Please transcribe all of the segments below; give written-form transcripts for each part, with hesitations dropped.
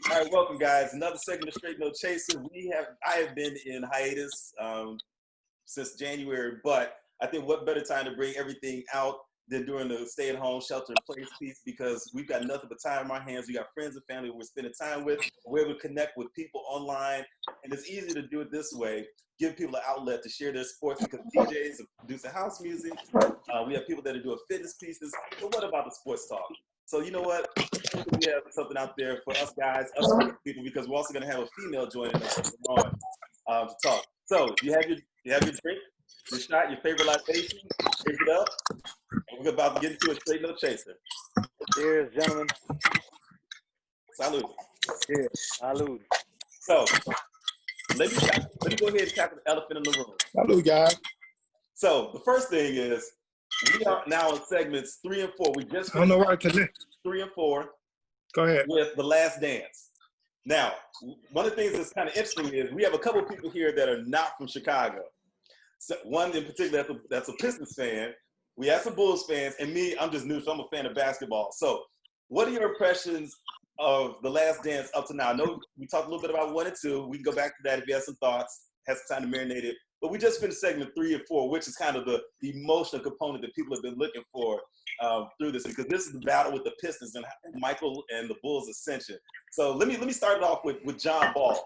All right, welcome guys. Another segment of Straight No Chaser. I have been in hiatus since January, but I think what better time to bring everything out than during the stay-at-home shelter-in-place piece, because we've got nothing but time in our hands. We got friends and family we're spending time with. We're able to connect with people online, and it's easy to do it this way. Give people an outlet to share their sports, because DJs are producing house music. We have people that are doing fitness pieces. But what about the sports talk? So you know what? We have something out there for us guys, us people, because we're also going to have a female joining us to talk. So you have your drink, your shot, your favorite libation. Pick it up, and we're about to get into a Straight No Chaser. Cheers, gentlemen. Salud. Cheers. Salud. So let me go ahead and tackle the elephant in the room. Salud, guys. So the first thing is, we are now in segments 3 and 4. We just I don't know where I connect. 3 and 4. Go ahead. With The Last Dance. Now, one of the things that's kind of interesting is we have a couple of people here that are not from Chicago. So one in particular that's a Pistons fan. We have some Bulls fans, and me, I'm just new, so I'm a fan of basketball. So what are your impressions of The Last Dance up to now? I know we talked a little bit about 1 and 2. We can go back to that if you have some thoughts, have some time to marinate it. But we just finished segment 3 and 4, which is kind of the emotional component that people have been looking for through this, because this is the battle with the Pistons and Michael and the Bulls' ascension. So let me start it off with John Ball,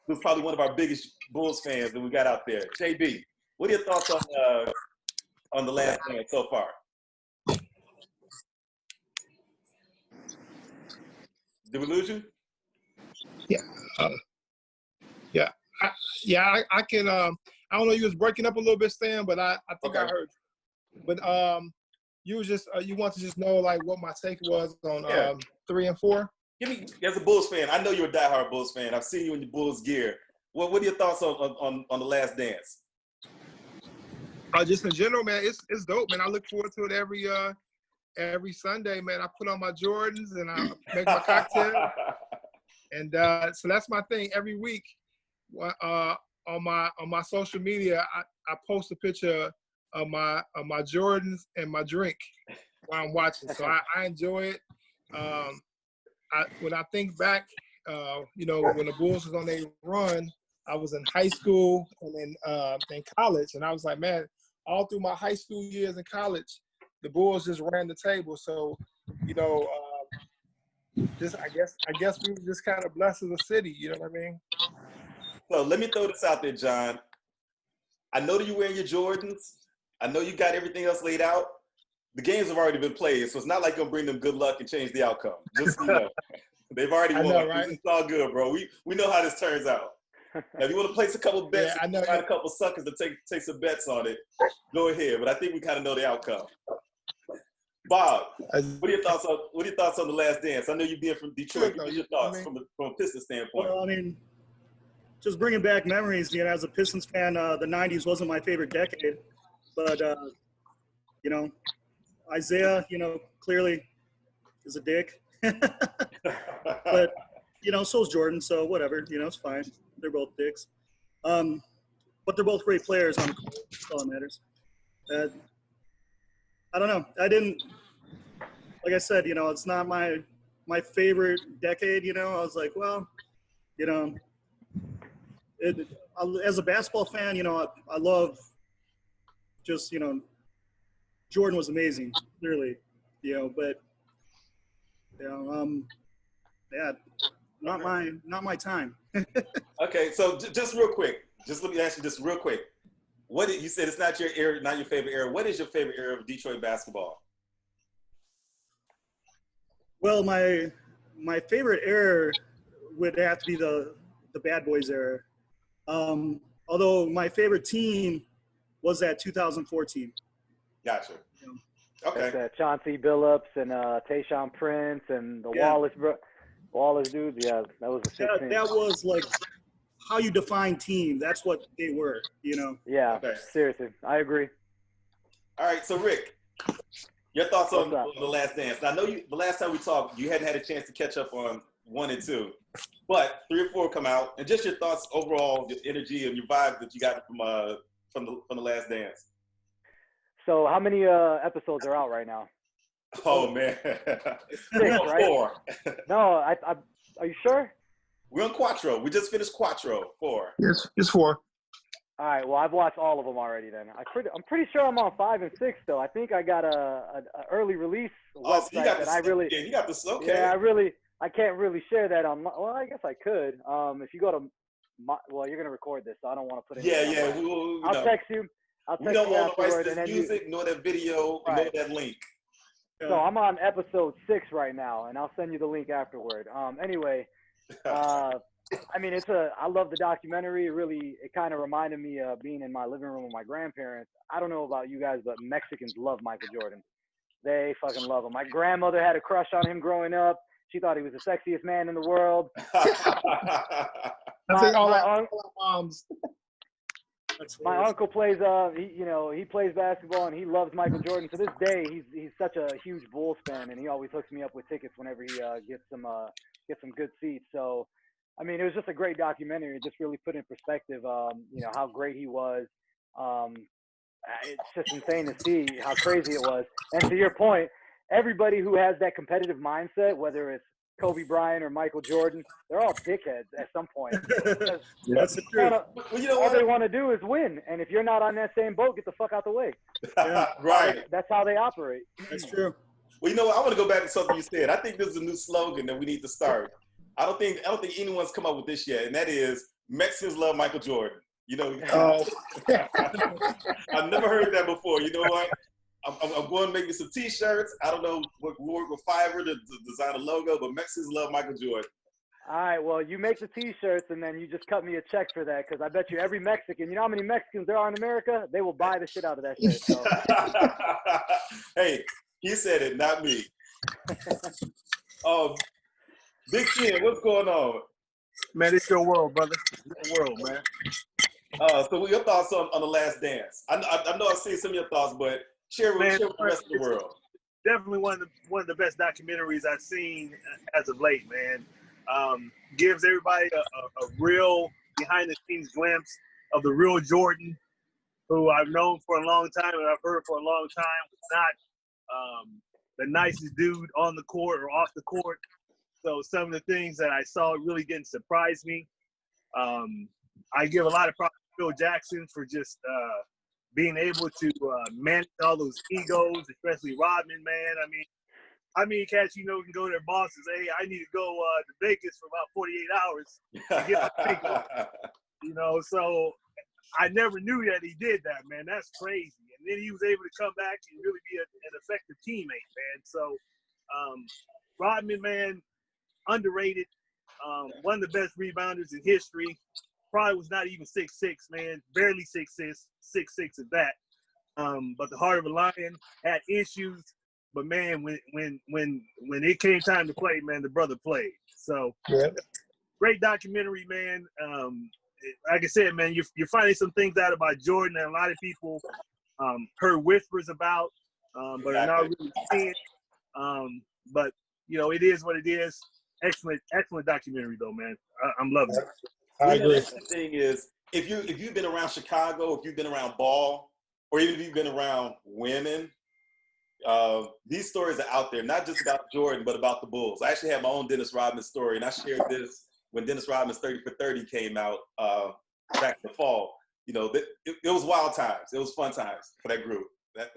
who's probably one of our biggest Bulls fans that we got out there. JB, what are your thoughts on The Last Dance so far? Did we lose you? Yeah. I can. I don't know. You was breaking up a little bit, Stan, but I think Okay. I heard you. But you was just you want to just know like what my take was on 3 and 4. Give me, as a Bulls fan, I know you're a diehard Bulls fan. I've seen you in your Bulls gear. What are your thoughts on The Last Dance? Just in general, man, it's dope, man. I look forward to it every Sunday, man. I put on my Jordans and I make my cocktail, and so that's my thing every week. On my social media, I post a picture of my Jordans and my drink while I'm watching. So I enjoy it. When I think back, when the Bulls was on their run, I was in high school and in college, and I was like, man, all through my high school years and college, the Bulls just ran the table. So, I guess we were just kind of blessed as a city. You know what I mean? So let me throw this out there, John. I know that you're wearing your Jordans. I know you got everything else laid out. The games have already been played, so it's not like you're going to bring them good luck and change the outcome. Just, they've already won. Know, right? It's all good, bro. We know how this turns out. Now, if you want to place a couple bets, I know. find a couple suckers to take some bets on it, go ahead. But I think we kind of know the outcome. Bob, what are your thoughts on The Last Dance? I know you being from Detroit. What are your thoughts from a Pistons standpoint? Well, I mean, just bringing back memories, as a Pistons fan, the 90s wasn't my favorite decade. But, Isaiah, clearly is a dick. But, so's Jordan, so whatever, it's fine. They're both dicks. But they're both great players on the court. That's all that matters. I don't know. Like I said, it's not my favorite decade, I was like, well, as a basketball fan, I love just, Jordan was amazing, clearly, but, not my time. Okay, so just real quick, let me ask you this real quick. You said it's not your era, not your favorite era. What is your favorite era of Detroit basketball? Well, my favorite era would have to be the Bad Boys era. Although my favorite team was that 2014. Gotcha. Okay. That's Chauncey Billups and Tayshaun Prince and the Wallace dudes. Yeah, that was a sick team. That was like how you define team. That's what they were, Yeah, Okay. Seriously. I agree. All right, so Rick, your thoughts on The Last Dance. Now, I know the last time we talked, you hadn't had a chance to catch up on 1 and 2, but 3 and 4 come out, and just your thoughts overall, your energy and your vibe that you got from the Last Dance. So how many episodes are out right now? Oh man, 6, right? 4. No, Are you sure? We're on Quattro. We just finished Quattro 4. Yes, it's 4. All right. Well, I've watched all of them already. Then I'm pretty sure I'm on 5 and 6 though. I think I got a early release Oh, so you website got that the I really. yeah, you got this. Okay. Yeah, I can't really share that on. Well, I guess I could. If you go to well, you're gonna record this, so I don't want to put it. Yeah. I'll text you. I'll We text don't you own the rights afterward, to and this then music, nor that video, nor Right. that link. So I'm on episode 6 right now, and I'll send you the link afterward. Anyway, I mean, I love the documentary. It kind of reminded me of being in my living room with my grandparents. I don't know about you guys, but Mexicans love Michael Jordan. They fucking love him. My grandmother had a crush on him growing up. She thought he was the sexiest man in the world. I think all our moms. My uncle plays he plays basketball and he loves Michael Jordan. To this day, he's such a huge Bulls fan, and he always hooks me up with tickets whenever he gets some good seats. So, I mean, it was just a great documentary. It just really put in perspective, how great he was. It's just insane to see how crazy it was. And to your point, everybody who has that competitive mindset, whether it's Kobe Bryant or Michael Jordan, they're all dickheads at some point. That's the truth. All they want to do is win. And if you're not on that same boat, get the fuck out the way. Yeah. Right. That's how they operate. That's true. Well, you know what? I want to go back to something you said. I think this is a new slogan that we need to start. I don't think anyone's come up with this yet, and that is Mexicans love Michael Jordan. You know, I've never heard that before. You know what? I'm going to make me some T-shirts. I don't know what work with Fiverr to design a logo, but Mexicans love Michael Jordan. All right, well, you make the T-shirts, and then you just cut me a check for that, because I bet you every Mexican, you know how many Mexicans there are in America? They will buy the shit out of that shit. So. Hey, he said it, not me. Big Ken, what's going on? Man, it's your world, brother. It's your world, man. So what your thoughts on The Last Dance? I know I've seen some of your thoughts, but share with the rest of the world. Definitely one of the best documentaries I've seen as of late, man. Gives everybody a real behind-the-scenes glimpse of the real Jordan, who I've known for a long time and I've heard for a long time was not the nicest dude on the court or off the court. So some of the things that I saw really didn't surprise me. I give a lot of props to Phil Jackson for just being able to manage all those egos, especially Rodman, man. I mean, cats, can go to their boss and say, hey, I need to go to Vegas for about 48 hours to get my thing off. So I never knew that he did that, man. That's crazy. And then he was able to come back and really be an effective teammate, man. So Rodman, man, underrated. One of the best rebounders in history. Probably was not even 6'6", man. Barely 6'6", 6'6" at that. But the heart of a lion, had issues. But man, when it came time to play, man, the brother played. So great documentary, man. Like I said, man, you're finding some things out about Jordan that a lot of people heard whispers about, but are not really seeing. But it is what it is. Excellent documentary though, man. I'm loving it. I agree. The thing is, if you've been around Chicago, if you've been around ball, or even if you've been around women, these stories are out there, not just about Jordan, but about the Bulls. I actually have my own Dennis Rodman story, and I shared this when Dennis Rodman's 30 for 30 came out back in the fall. It was wild times. It was fun times for that group. That